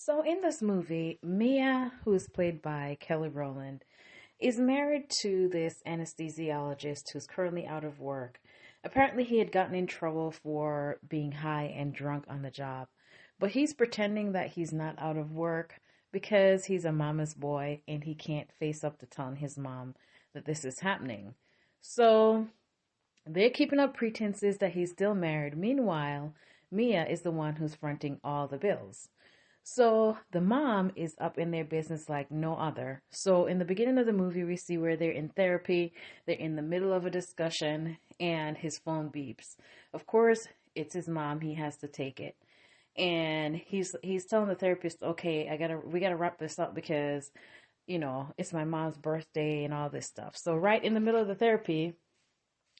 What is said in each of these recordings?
So in this movie, Mia, who's played by Kelly Rowland, is married to this anesthesiologist who's currently out of work. Apparently, he had gotten in trouble for being high and drunk on the job, but he's pretending that he's not out of work because he's a mama's boy and he can't face up to telling his mom that this is happening. So they're keeping up pretenses that he's still married. Meanwhile, Mia is the one who's fronting all the bills. So the mom is up in their business like no other. So in the beginning of the movie, we see where they're in therapy, they're in the middle of a discussion, and his phone beeps. Of course, it's his mom. He has to take it, and he's telling the therapist, "Okay, we gotta wrap this up because it's my mom's birthday and all this stuff." So right in the middle of the therapy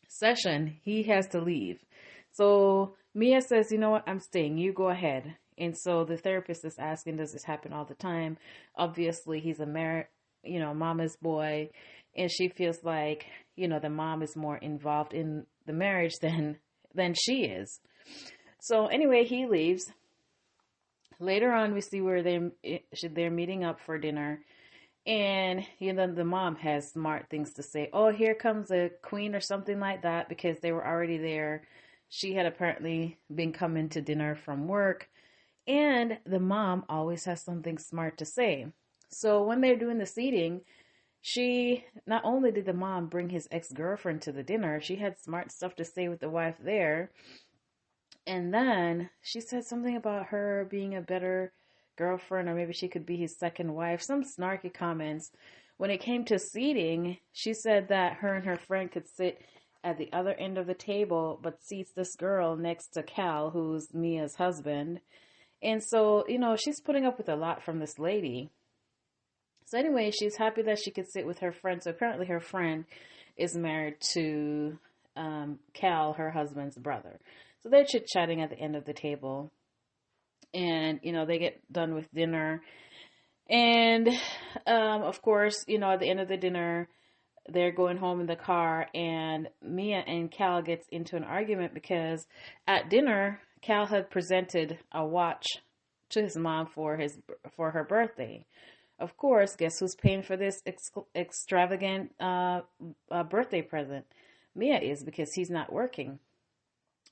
session, he has to leave. So Mia says, "You know what? I'm staying. You go ahead." And so the therapist is asking, "Does this happen all the time?" Obviously, he's a mama's boy, and she feels like, the mom is more involved in the marriage than she is. So anyway, he leaves. Later on, we see where they're meeting up for dinner, and the mom has smart things to say. Oh, here comes a queen or something like that, because they were already there. She had apparently been coming to dinner from work, and the mom always has something smart to say. So when they're doing the seating, she not only did the mom bring his ex-girlfriend to the dinner, she had smart stuff to say with the wife there. And then she said something about her being a better girlfriend, or maybe she could be his second wife, some snarky comments. When it came to seating, she said that her and her friend could sit at the other end of the table, but seats this girl next to Cal, who's Mia's husband. And so, she's putting up with a lot from this lady. So anyway, she's happy that she could sit with her friend. So apparently her friend is married to Cal, her husband's brother. So they're chit-chatting at the end of the table. And, they get done with dinner. And, of course, at the end of the dinner, they're going home in the car. And Mia and Cal gets into an argument because at dinner, Cal had presented a watch to his mom for her birthday. Of course, guess who's paying for this extravagant birthday present? Mia is, because he's not working.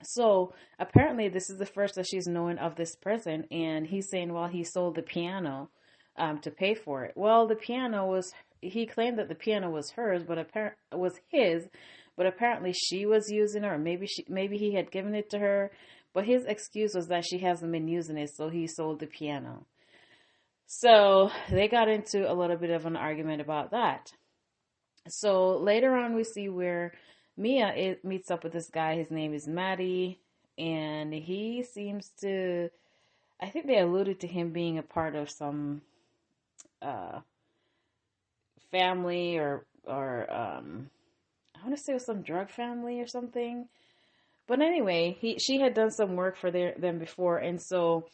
So apparently this is the first that she's knowing of this present, and he's saying, well, he sold the piano to pay for it. Well, he claimed that the piano was hers, but was his, but apparently she was using it, or maybe he had given it to her. But his excuse was that she hasn't been using it, so he sold the piano. So they got into a little bit of an argument about that. So later on, we see where Mia meets up with this guy. His name is Matty, and he seems to, I think they alluded to him being a part of some family, or I want to say it was some drug family or something. But anyway, she had done some work for them before, and so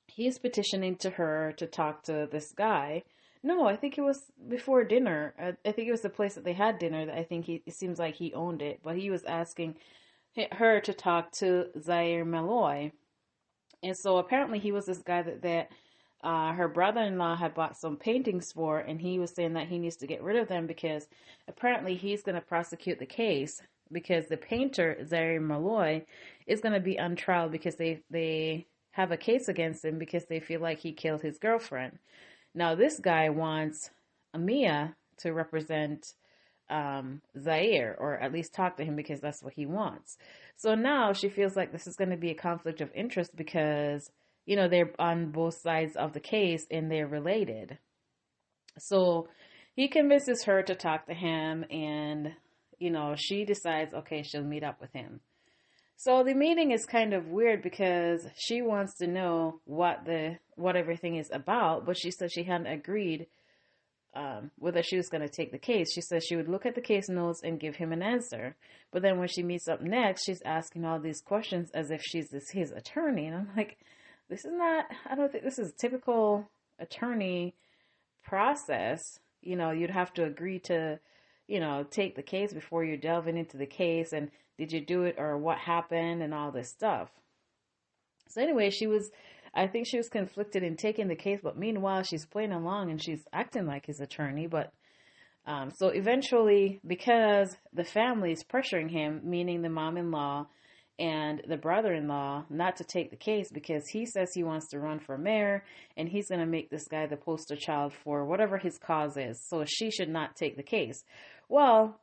he's petitioning to her to talk to this guy. No, I think it was before dinner. I think it was the place that they had dinner that I think it seems like he owned it. But he was asking her to talk to Zyair Malloy. And so apparently he was this guy that her brother-in-law had bought some paintings for, and he was saying that he needs to get rid of them because apparently he's going to prosecute the case, because the painter, Zyair Malloy, is going to be on trial because they have a case against him because they feel like he killed his girlfriend. Now, this guy wants Mia to represent Zyair, or at least talk to him, because that's what he wants. So now she feels like this is going to be a conflict of interest because, they're on both sides of the case and they're related. So he convinces her to talk to him, and, she decides, okay, she'll meet up with him. So the meeting is kind of weird because she wants to know what everything is about, but she said she hadn't agreed whether she was going to take the case. She said she would look at the case notes and give him an answer. But then when she meets up next, she's asking all these questions as if she's his attorney. And I'm like, I don't think this is typical attorney process. You'd have to agree to, take the case before you're delving into the case, and did you do it, or what happened, and all this stuff. So anyway, she was I think she was conflicted in taking the case, but meanwhile, she's playing along and she's acting like his attorney. But so eventually, because the family is pressuring him, meaning the mom-in-law and the brother-in-law, not to take the case because he says he wants to run for mayor and he's going to make this guy the poster child for whatever his cause is. So she should not take the case. Well,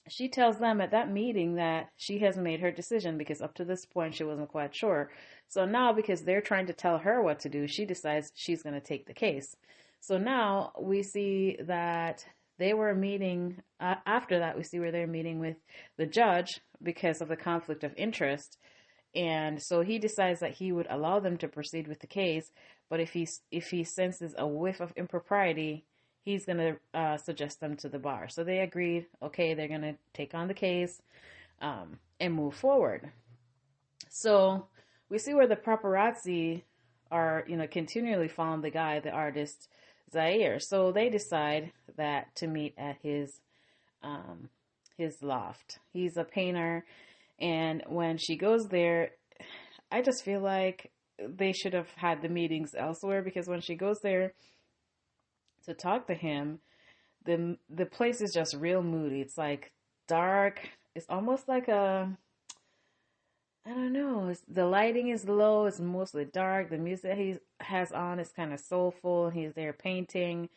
she tells them at that meeting that she has made her decision because up to this point she wasn't quite sure. So now, because they're trying to tell her what to do, she decides she's going to take the case. So now we see that they were meeting, after that, we see where they're meeting with the judge because of the conflict of interest. And so he decides that he would allow them to proceed with the case, but if he senses a whiff of impropriety, he's going to suggest them to the bar. So they agreed, okay, they're going to take on the case and move forward. So we see where the paparazzi are, continually following the guy, the artist, Zyair. So they decide that to meet at his loft. He's a painter, and when she goes there, I just feel like they should have had the meetings elsewhere, because when she goes there to talk to him, the place is just real moody. It's like dark. It's almost like I don't know. The lighting is low. It's mostly dark. The music that he has on is kind of soulful. He's there painting,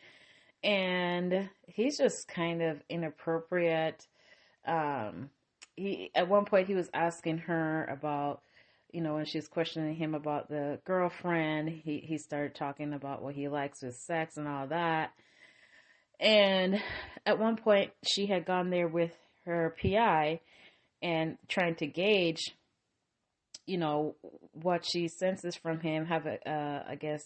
and he's just kind of inappropriate. He at one point he was asking her about, when she was questioning him about the girlfriend. He started talking about what he likes with sex and all that. And at one point she had gone there with her PI and trying to gauge what she senses from him, have I guess,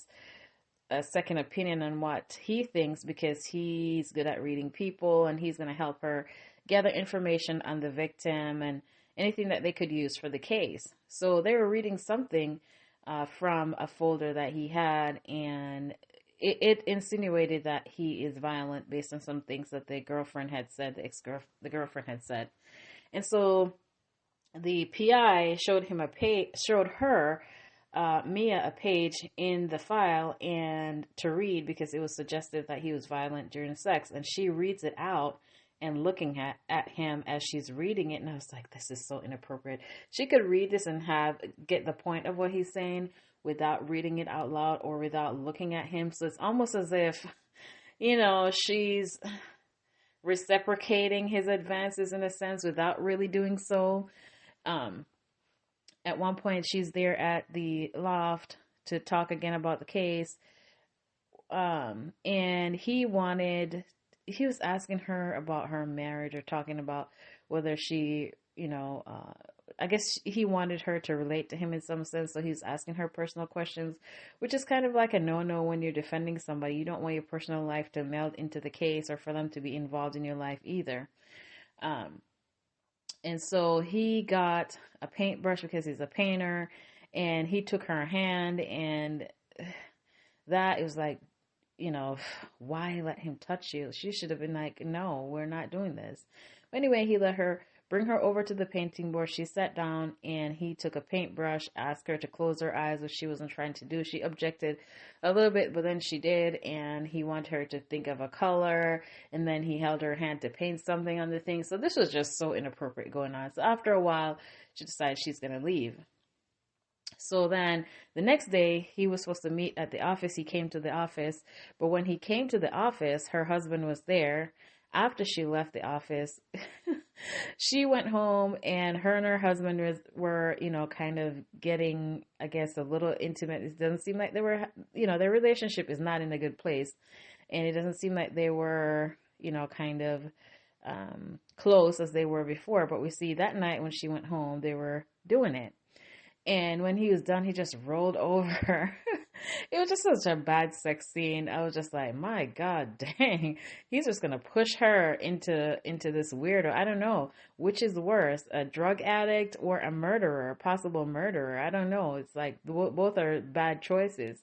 a second opinion on what he thinks, because he's good at reading people and he's going to help her gather information on the victim and anything that they could use for the case. So they were reading something from a folder that he had, and it insinuated that he is violent based on some things that the girlfriend had said, the girlfriend had said. And so the PI showed her, Mia, a page in the file and to read, because it was suggestive that he was violent during sex. And she reads it out and looking at him as she's reading it. And I was like, this is so inappropriate. She could read this and get the point of what he's saying without reading it out loud or without looking at him. So it's almost as if, she's reciprocating his advances in a sense without really doing so. At one point she's there at the loft to talk again about the case. And he was asking her about her marriage, or talking about whether she, I guess he wanted her to relate to him in some sense. So he was asking her personal questions, which is kind of like a no-no when you're defending somebody. You don't want your personal life to meld into the case or for them to be involved in your life either. And so he got a paintbrush because he's a painter, and he took her hand, and that it was like, why let him touch you? She should have been like, no, we're not doing this. But anyway, he let her bring her over to the painting board. She sat down, and he took a paintbrush, asked her to close her eyes, which she wasn't trying to do. She objected a little bit, but then she did, and he wanted her to think of a color, and then he held her hand to paint something on the thing. So this was just so inappropriate going on. So after a while, she decided she's going to leave. So then the next day, he was supposed to meet at the office. He came to the office, but when he came to the office, her husband was there. After she left the office, she went home, and her husband were, kind of getting, I guess, a little intimate. It doesn't seem like they were, their relationship is not in a good place. And it doesn't seem like they were, kind of close as they were before. But we see that night when she went home, they were doing it. And when he was done, he just rolled over. It was just such a bad sex scene. I was just like, my God, dang. He's just going to push her into this weirdo. I don't know which is worse, a drug addict or a murderer, a possible murderer. I don't know. It's like both are bad choices.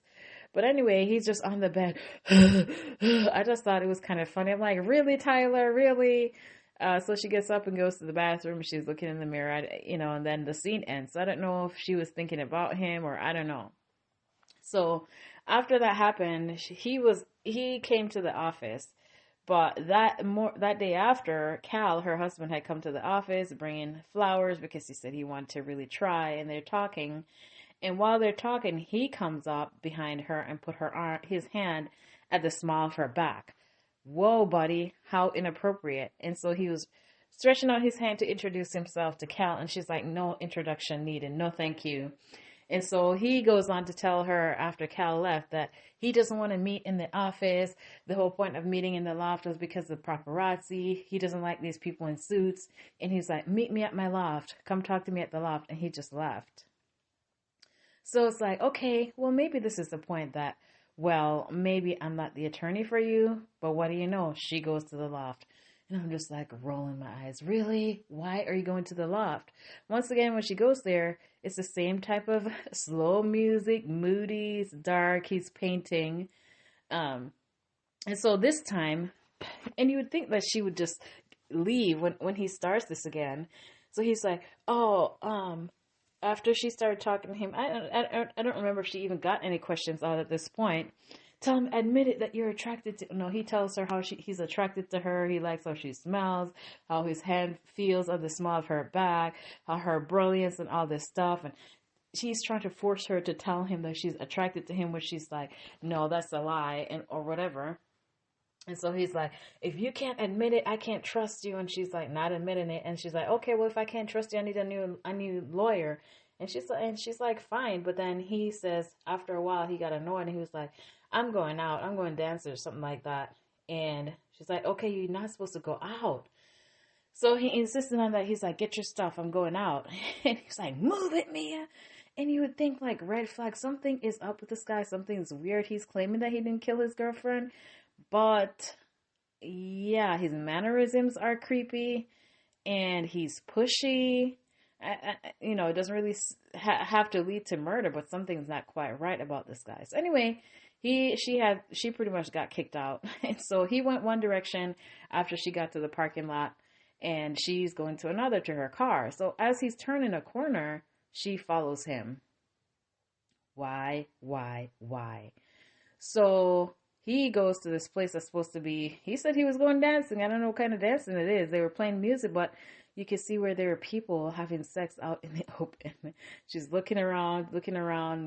But anyway, he's just on the bed. I just thought it was kind of funny. I'm like, really, Tyler? Really? So she gets up and goes to the bathroom. She's looking in the mirror, and then the scene ends. So I don't know if she was thinking about him, or I don't know. So after that happened, he came to the office. But that day after, Cal, her husband, had come to the office bringing flowers because he said he wanted to really try. And they're talking, and while they're talking, he comes up behind her and put his hand at the small of her back. Whoa, buddy, how inappropriate! And so he was stretching out his hand to introduce himself to Cal, and she's like, "No introduction needed. No, thank you." And so he goes on to tell her after Cal left that he doesn't want to meet in the office. The whole point of meeting in the loft was because of paparazzi. He doesn't like these people in suits. And he's like, "Meet me at my loft. Come talk to me at the loft." And he just left. So it's like, okay, well, maybe this is the point that, well, maybe I'm not the attorney for you, but what do you know? She goes to the loft. And I'm just like rolling my eyes. Really? Why are you going to the loft? Once again, when she goes there, it's the same type of slow music, moody, it's dark, he's painting. And so this time, and you would think that she would just leave when he starts this again. So he's like, oh, after she started talking to him, I don't remember if she even got any questions out at this point. Tell him, admit it that you're attracted to. No, he tells her how he's attracted to her. He likes how she smells, how his hand feels on the small of her back, how her brilliance and all this stuff. And she's trying to force her to tell him that she's attracted to him, when she's like, no, that's a lie, and or whatever. And so he's like, if you can't admit it, I can't trust you. And she's like, not admitting it. And she's like, okay, well, if I can't trust you, I need a new lawyer. And she's like, fine. But then he says, after a while, he got annoyed and he was like, I'm going out. I'm going dancing or something like that. And she's like, okay, you're not supposed to go out. So he insisted on that. He's like, get your stuff. I'm going out. And he's like, move it, Mia. And you would think, like, red flag, something is up with this guy. Something's weird. He's claiming that he didn't kill his girlfriend. But yeah, his mannerisms are creepy and he's pushy. It doesn't really have to lead to murder, but something's not quite right about this guy. So anyway, she pretty much got kicked out. And so he went one direction after she got to the parking lot, and she's going to another to her car. So as he's turning a corner, she follows him. Why? So he goes to this place that's supposed to be, he said he was going dancing. I don't know what kind of dancing it is. They were playing music, but you could see where there were people having sex out in the open. She's looking around,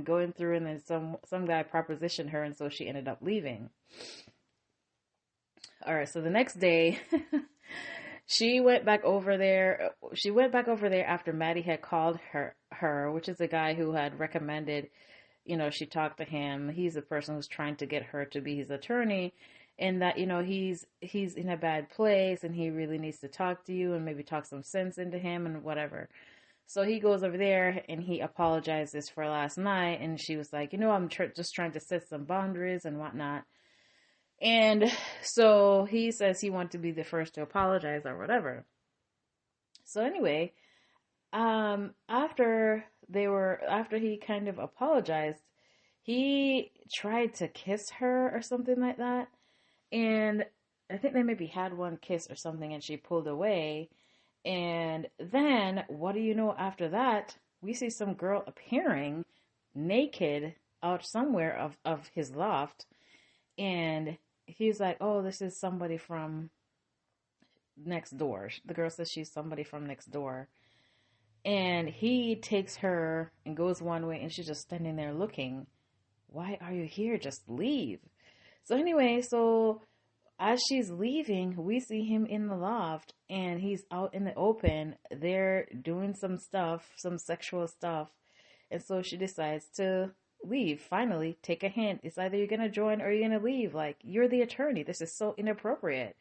going through, and then some guy propositioned her, and so she ended up leaving. All right, so the next day, she went back over there. After Maddie had called her, which is a guy who had recommended, she talked to him. He's the person who's trying to get her to be his attorney, and that, he's in a bad place and he really needs to talk to you and maybe talk some sense into him and whatever. So he goes over there and he apologizes for last night, and she was like, I'm just trying to set some boundaries and whatnot. And so he says he wants to be the first to apologize or whatever. So anyway, after he kind of apologized, he tried to kiss her or something like that. And I think they maybe had one kiss or something, and she pulled away. And then, what do you know, after that, we see some girl appearing naked out somewhere of his loft. And he's like, oh, this is somebody from next door. The girl says she's somebody from next door. And he takes her and goes one way, and she's just standing there looking. Why are you here? Just leave. So anyway, as she's leaving, we see him in the loft, and he's out in the open. They're doing some stuff, some sexual stuff. And so she decides to leave. Finally, take a hint. It's either you're going to join or you're going to leave. Like, you're the attorney. This is so inappropriate.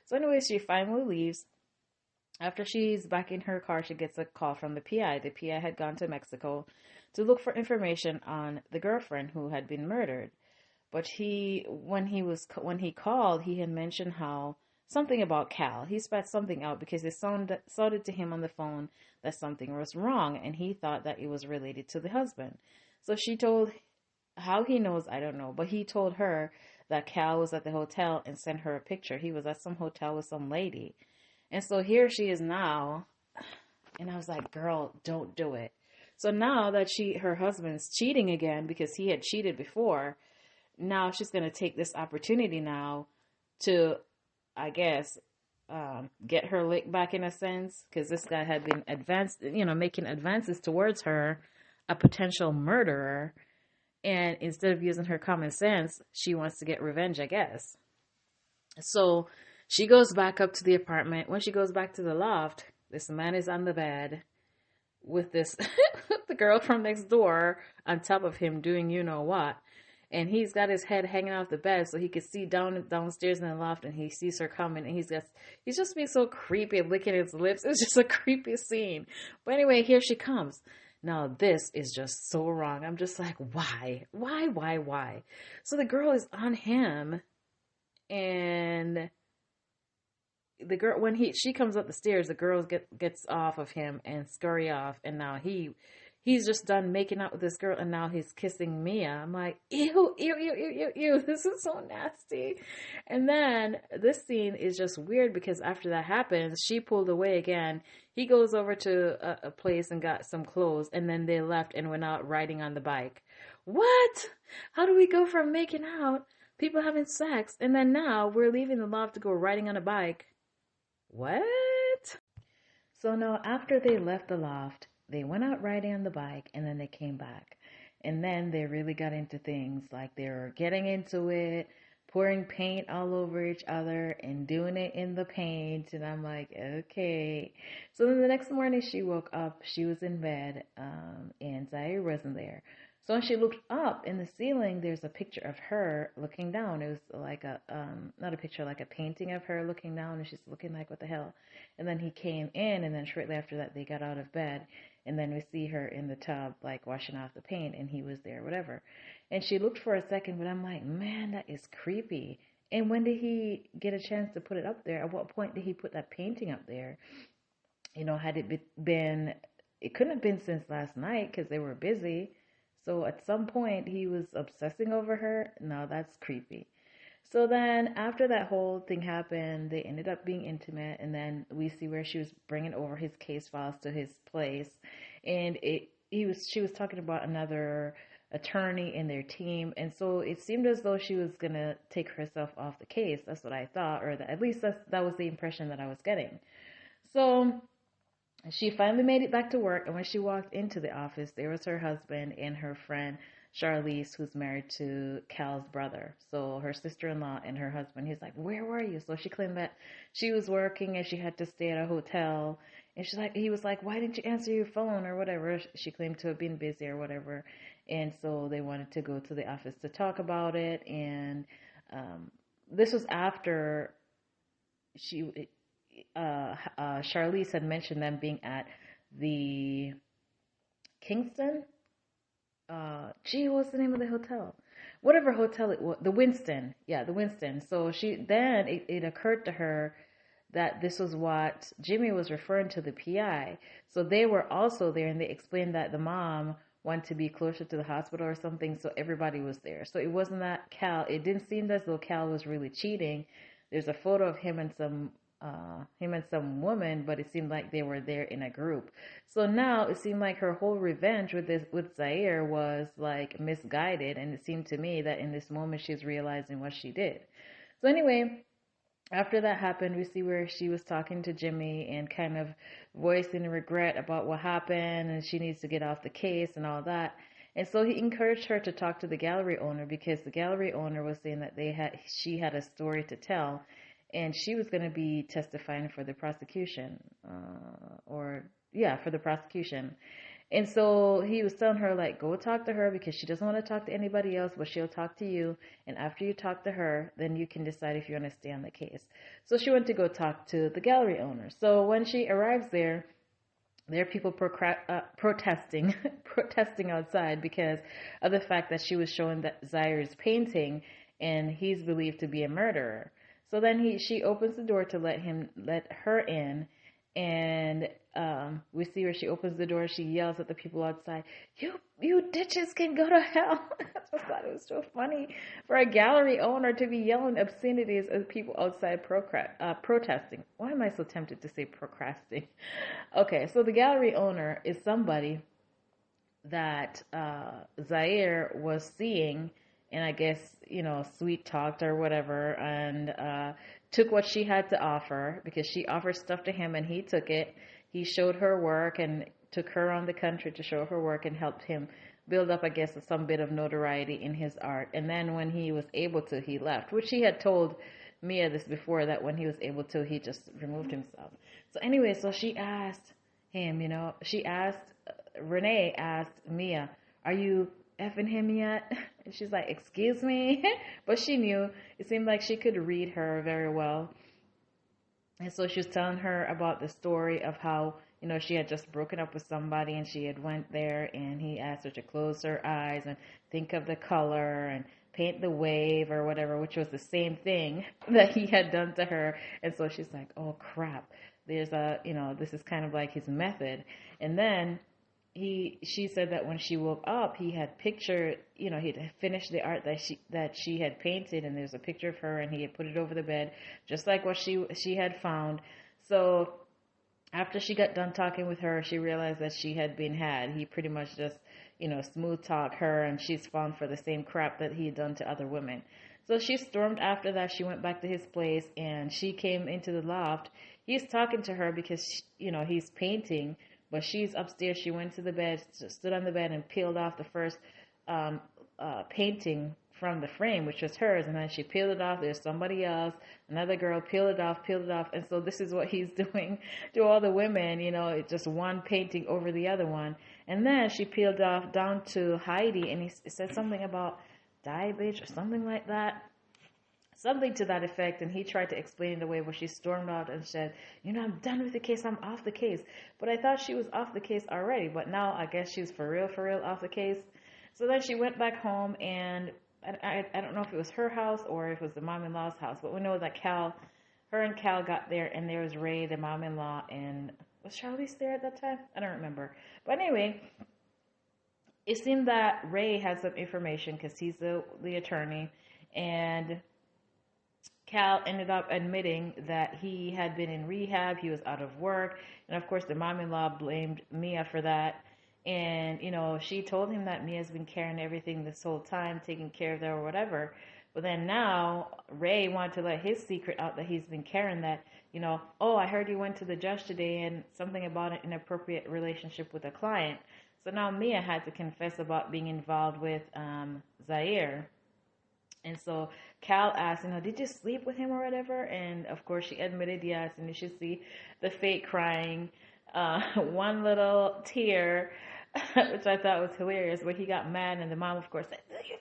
So anyway, she finally leaves. After she's back in her car, she gets a call from the PI. The PI had gone to Mexico to look for information on the girlfriend who had been murdered. But when he called, he had mentioned something about Cal. He spat something out because it sounded to him on the phone that something was wrong, and he thought that it was related to the husband. So she told, how he knows, I don't know, but he told her that Cal was at the hotel and sent her a picture. He was at some hotel with some lady. And so here she is now, and I was like, girl, don't do it. So now that her husband's cheating again because he had cheated before, now she's going to take this opportunity now to, I guess, get her lick back in a sense, because this guy had been making advances towards her, a potential murderer. And instead of using her common sense, she wants to get revenge, I guess. So she goes back up to the apartment. When she goes back to the loft, this man is on the bed with this the girl from next door on top of him doing you know what. And he's got his head hanging off the bed so he could see downstairs in the loft, and he sees her coming, and he's just being so creepy, licking his lips. It's just a creepy scene. But anyway, here she comes. Now this is just so wrong. I'm just like, why? Why? So the girl is on him, and the girl, when she comes up the stairs, the girl gets off of him and scurry off, and now he's just done making out with this girl, and now he's kissing Mia. I'm like, ew, this is so nasty. And then this scene is just weird because after that happens, she pulled away again. He goes over to a place and got some clothes, and then they left and went out riding on the bike. What? How do we go from making out, people having sex, and then now we're leaving the loft to go riding on a bike? What? So now after they left the loft, they went out riding on the bike, and then they came back. And then they really got into things, like they were getting into it, pouring paint all over each other and doing it in the paint. And I'm like, okay. So then the next morning she woke up, she was in bed, and Zyair wasn't there. So when she looked up in the ceiling, there's a picture of her looking down. It was like not a picture, like a painting of her looking down, and she's looking like, what the hell? And then he came in, and then shortly after that, they got out of bed. And then we see her in the tub, like washing off the paint, and he was there, whatever. And she looked for a second, but I'm like, man, that is creepy. And when did he get a chance to put it up there? At what point did he put that painting up there? Had it been, it couldn't have been since last night because they were busy. So at some point he was obsessing over her. No, that's creepy. So then after that whole thing happened, they ended up being intimate, and then we see where she was bringing over his case files to his place, and she was talking about another attorney in their team, and so it seemed as though she was gonna take herself off the case. That's what I thought, or at least that was the impression that I was getting. So she finally made it back to work, and when she walked into the office, there was her husband and her friend Charlize, who's married to Cal's brother. So her sister-in-law and her husband. He's like, where were you? So she claimed that she was working and she had to stay at a hotel. And he was like, why didn't you answer your phone or whatever? She claimed to have been busy or whatever. And so they wanted to go to the office to talk about it. And this was after Charlize had mentioned them being at the Kingston. What's the name of the hotel? Whatever hotel it was, the Winston. Yeah, the Winston. So it occurred to her that this was what Jimmy was referring to, the PI. So they were also there, and they explained that the mom wanted to be closer to the hospital or something, so everybody was there. So it wasn't that it didn't seem as though Cal was really cheating. There's a photo of him and some woman, but it seemed like they were there in a group. So now it seemed like her whole revenge with Zyair was like misguided, and it seemed to me that in this moment she's realizing what she did. So anyway, after that happened, we see where she was talking to Jimmy and kind of voicing regret about what happened, and she needs to get off the case and all that. And so he encouraged her to talk to the gallery owner, because the gallery owner was saying that she had a story to tell, and she was going to be testifying for the prosecution, for the prosecution. And so he was telling her, like, go talk to her, because she doesn't want to talk to anybody else, but she'll talk to you. And after you talk to her, then you can decide if you want to stay on the case. So she went to go talk to the gallery owner. So when she arrives there are people protesting outside because of the fact that she was showing that Zyair's painting, and he's believed to be a murderer. So then she opens the door to let her in, and we see where she opens the door. She yells at the people outside, "You ditches can go to hell!" I just thought it was so funny for a gallery owner to be yelling obscenities at people outside protesting. Why am I so tempted to say procrastinating? Okay, so the gallery owner is somebody that Zyair was seeing, and I guess, sweet talked or whatever, and took what she had to offer, because she offered stuff to him and he took it. He showed her work and took her around the country to show her work and helped him build up, I guess, some bit of notoriety in his art. And then when he was able to, he left, which he had told Mia this before, that when he was able to, he just removed himself. So anyway, so she asked him, she asked, Renee asked Mia, "Are you effing him yet?" And she's like, "Excuse me?" But she knew. It seemed like she could read her very well. And so she was telling her about the story of how, she had just broken up with somebody and she had went there and he asked her to close her eyes and think of the color and paint the wave or whatever, which was the same thing that he had done to her. And so she's like, "Oh crap. There's this is kind of like his method." And then she said that when she woke up, he had pictured, he'd finished the art that she had painted, and there's a picture of her, and he had put it over the bed, just like what she had found. So after she got done talking with her, she realized that she had been had. He pretty much just, smooth talk her, and she's fallen for the same crap that he had done to other women. So she stormed after that. She went back to his place, and she came into the loft. He's talking to her because, he's painting, but she's upstairs. She went to the bed, stood on the bed, and peeled off the first painting from the frame, which was hers. And then she peeled it off. There's somebody else, another girl, peeled it off. And so this is what he's doing to all the women, it's just one painting over the other one. And then she peeled off down to Heidi, and he said something about die bitch or something like that. Something to that effect, and he tried to explain it away, where she stormed out and said, "I'm done with the case, I'm off the case." But I thought she was off the case already, but now I guess she's for real off the case. So then she went back home, and I don't know if it was her house or if it was the mom-in-law's house, but we know that her and Cal got there, and there was Ray, the mom-in-law, and was Charlize there at that time? I don't remember. But anyway, it seemed that Ray had some information because he's the attorney, and Cal ended up admitting that he had been in rehab, he was out of work, and of course the mom-in-law blamed Mia for that. And, she told him that Mia's been carrying everything this whole time, taking care of them or whatever. But then now Ray wanted to let his secret out that he's been carrying that, "Oh, I heard you went to the judge today and something about an inappropriate relationship with a client." So now Mia had to confess about being involved with Zyair. And so Cal asked, "Did you sleep with him or whatever?" And of course she admitted yes. And you should see the fake crying, one little tear, which I thought was hilarious. But he got mad, and the mom, of course, said, "You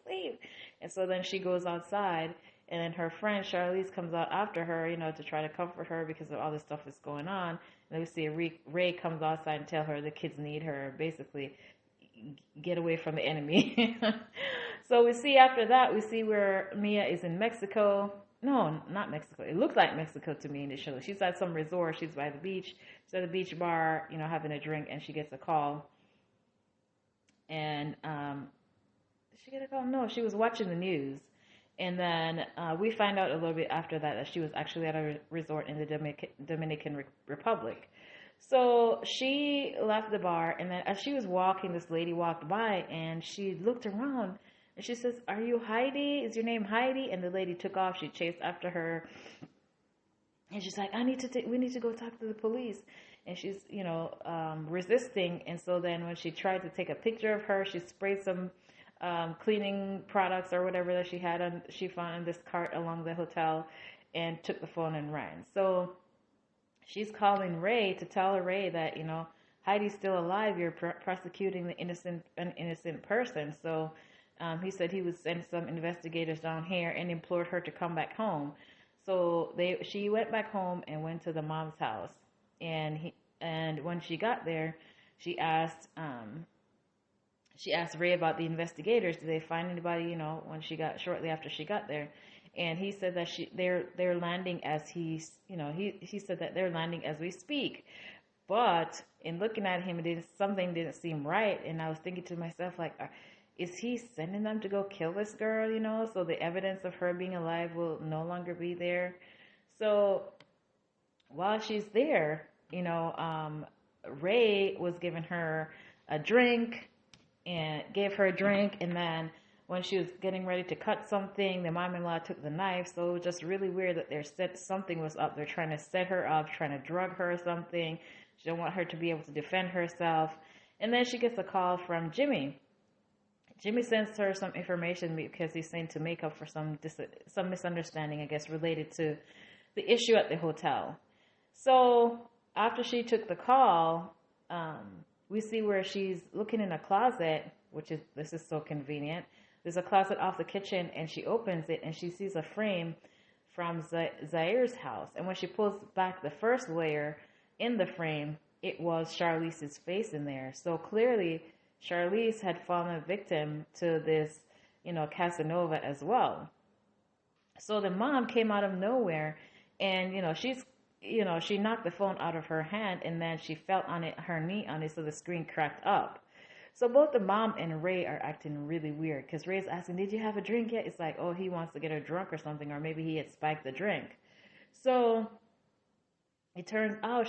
leave." And so then she goes outside, and then her friend Charlize comes out after her, to try to comfort her because of all this stuff that's going on. And we see Ray comes outside and tell her the kids need her, basically get away from the enemy. So we see after that, we see where Mia is in Mexico. No, not Mexico. It looked like Mexico to me in the show. She's at some resort. She's by the beach. She's at the beach bar, having a drink, and she gets a call. And did she get a call? No, she was watching the news. And then we find out a little bit after that she was actually at a resort in the Dominican Republic. So she left the bar, and then as she was walking, this lady walked by, and she looked around, and she says, "Are you Heidi? Is your name Heidi?" And the lady took off. She chased after her, and she's like, we need to go talk to the police. And she's, resisting. And so then when she tried to take a picture of her, she sprayed some cleaning products or whatever that she found in this cart along the hotel, and took the phone and ran. So she's calling Ray to tell Ray that, Heidi's still alive. You're prosecuting an innocent person. So he said he would send some investigators down here and implored her to come back home. So she went back home and went to the mom's house. And when she got there, she asked Ray about the investigators. Did they find anybody? Shortly after she got there. And he said that they're landing as he said that they're landing as we speak. But in looking at him, something didn't seem right. And I was thinking to myself, like, is he sending them to go kill this girl, so the evidence of her being alive will no longer be there? So while she's there, Ray was giving her a drink and gave her a drink. And then when she was getting ready to cut something, the mom-in-law took the knife. So it was just really weird that something was up. They're trying to set her up, trying to drug her or something. She don't want her to be able to defend herself. And then she gets a call from Jimmy. Jimmy sends her some information because he's saying to make up for some misunderstanding, I guess, related to the issue at the hotel. So after she took the call, we see where she's looking in a closet, this is so convenient. There's a closet off the kitchen, and she opens it, and she sees a frame from Zyair's house. And when she pulls back the first layer in the frame, it was Charlize's face in there. So clearly, Charlize had fallen victim to this, Casanova as well. So the mom came out of nowhere, and, she knocked the phone out of her hand, and then she fell on it, her knee on it, so the screen cracked up. So both the mom and Ray are acting really weird, because Ray's asking, did you have a drink yet? It's like, oh, he wants to get her drunk or something, or maybe he had spiked the drink. So it turns out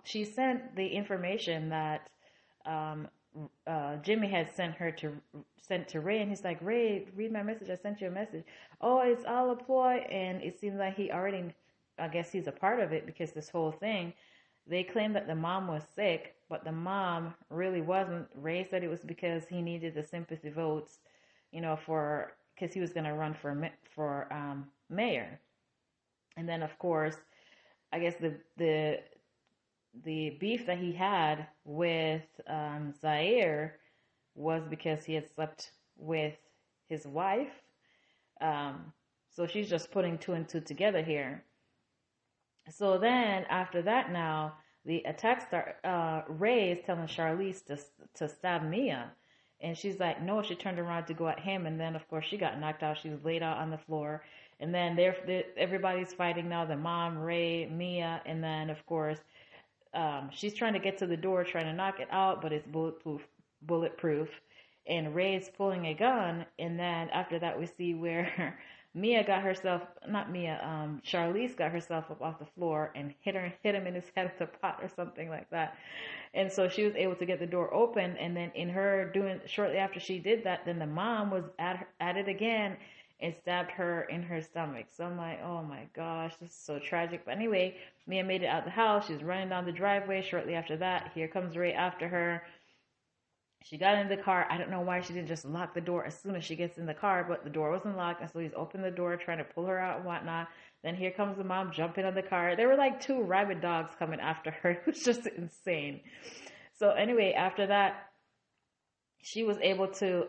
she sent the information that Jimmy had sent to Ray, and he's like, Ray, read my message. I sent you a message. Oh, it's all a ploy, and it seems like he already, I guess he's a part of it, because this whole thing, they claimed that the mom was sick, but the mom really wasn't. Ray said it was because he needed the sympathy votes, because he was going to run for mayor. And then, of course, I guess the beef that he had with Zyair was because he had slept with his wife. So she's just putting two and two together here. So then after that, now the attack Ray is telling Charlize to stab Mia, and she's like, no. She turned around to go at him, and then of course she got knocked out. She was laid out on the floor, and then everybody's fighting now. The mom, Ray, Mia, and then of course she's trying to get to the door, trying to knock it out, but it's bulletproof. And Ray's pulling a gun, and then after that we see where Charlize got herself up off the floor and hit him in his head with a pot or something like that. And so she was able to get the door open, and then shortly after she did that, then the mom was at it again and stabbed her in her stomach. So I'm like, oh my gosh, this is so tragic. But anyway, Mia made it out the house. She's running down the driveway. Shortly after that, here comes Ray after her. She got in the car. I don't know why she didn't just lock the door as soon as she gets in the car, but the door wasn't locked, and so he's opened the door, trying to pull her out and whatnot. Then here comes the mom jumping on the car. There were like two rabid dogs coming after her. It was just insane. So anyway, after that, she was able to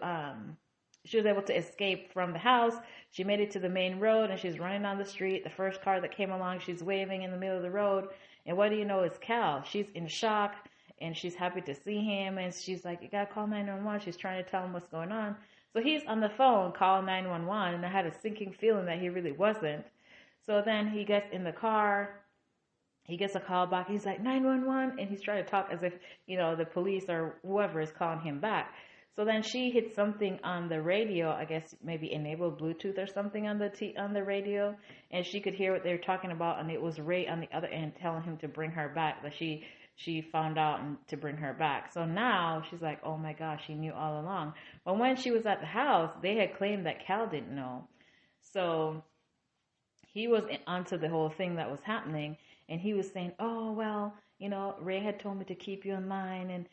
escape from the house. She made it to the main road, and she's running down the street. The first car that came along, she's waving in the middle of the road, and what do you know, it's Cal. She's in shock. And she's happy to see him. And she's like, you got to call 911. She's trying to tell him what's going on. So he's on the phone calling 911. And I had a sinking feeling that he really wasn't. So then he gets in the car. He gets a call back. He's like, 911. And he's trying to talk as if, the police or whoever is calling him back. So then she hit something on the radio. I guess maybe enabled Bluetooth or something on the radio. And she could hear what they were talking about. And it was Ray on the other end telling him to bring her back. That she found out to bring her back. So now she's like, oh my gosh, she knew all along. But when she was at the house, they had claimed that Cal didn't know. So he was onto the whole thing that was happening. And he was saying, oh, well, Ray had told me to keep you in line. And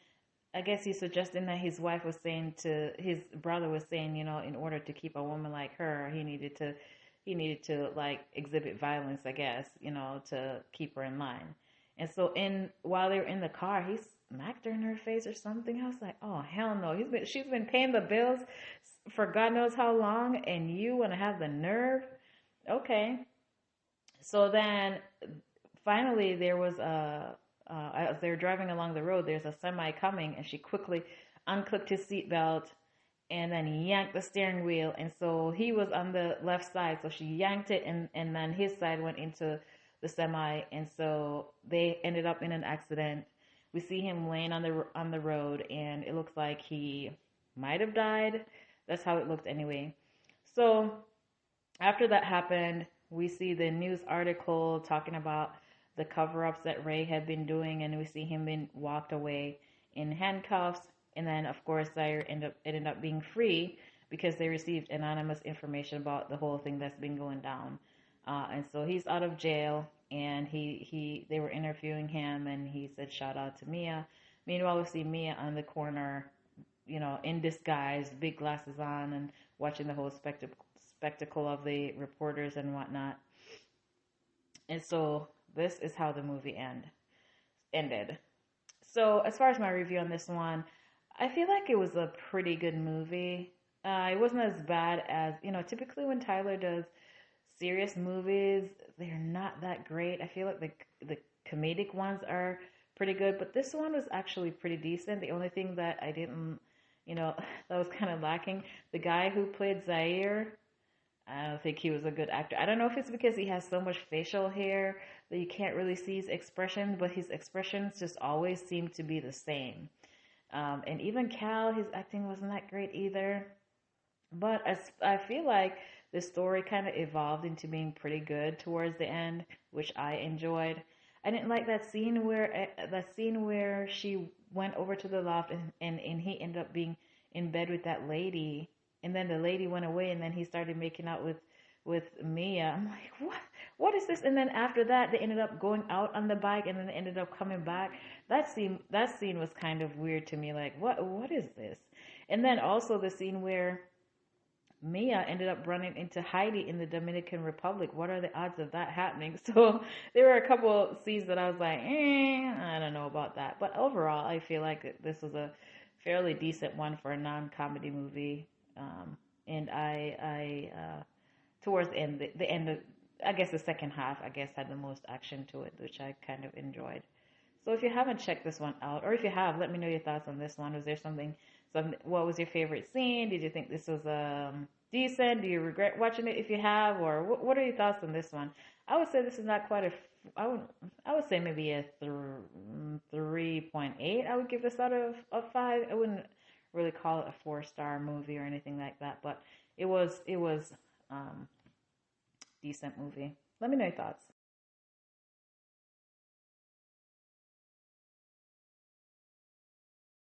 I guess he's suggesting that his brother was saying, in order to keep a woman like her, he needed to like exhibit violence, I guess, to keep her in line. And so while they were in the car, he smacked her in her face or something. I was like, oh, hell no. She's been paying the bills for God knows how long, and you want to have the nerve? Okay. So then finally there was as they were driving along the road, there's a semi coming, and she quickly unclipped his seatbelt and then yanked the steering wheel. And so he was on the left side, so she yanked it, and then his side went into the semi, and so they ended up in an accident. We see him laying on the road, and it looks like he might have died. That's how it looked anyway. So after that happened, we see the news article talking about the cover-ups that Ray had been doing, and we see him being walked away. in handcuffs, and then of course Zyair ended up being free because they received anonymous information about the whole thing that's been going down. And so he's out of jail, and they were interviewing him, and he said shout out to MEA. Meanwhile, we see MEA on the corner, in disguise, big glasses on, and watching the whole spectacle of the reporters and whatnot. And so this is how the movie ended. So as far as my review on this one, I feel like it was a pretty good movie. It wasn't as bad as, typically when Tyler does serious movies, they're not that great. I feel like the comedic ones are pretty good, but this one was actually pretty decent. The only thing that I didn't, that was kind of lacking, the guy who played Zyair, I don't think he was a good actor. I don't know if it's because he has so much facial hair that you can't really see his expression, but his expressions just always seem to be the same. And even Cal, his acting wasn't that great either. But I feel like the story kind of evolved into being pretty good towards the end, which I enjoyed. I didn't like that scene where she went over to the loft, and he ended up being in bed with that lady, and then the lady went away, and then he started making out with MEA. I'm like, what is this? And then after that, they ended up going out on the bike, and then they ended up coming back. That scene was kind of weird to me. Like, what is this? And then also the scene where MEA ended up running into Heidi in the Dominican Republic. What are the odds of that happening? So there were a couple scenes that I was like, I don't know about that. But overall, I feel like this was a fairly decent one for a non-comedy movie. And towards the end of, I guess the second half, I guess, had the most action to it, which I kind of enjoyed. So if you haven't checked this one out, or if you have, let me know your thoughts on this one. Was there what was your favorite scene? Did you think this was decent? Do you regret watching it if you have? Or what are your thoughts on this one? I would say this is not quite I would say maybe a 3.8. I would give this out of 5. I wouldn't really call it a 4-star movie or anything like that, but it was decent movie. Let me know your thoughts.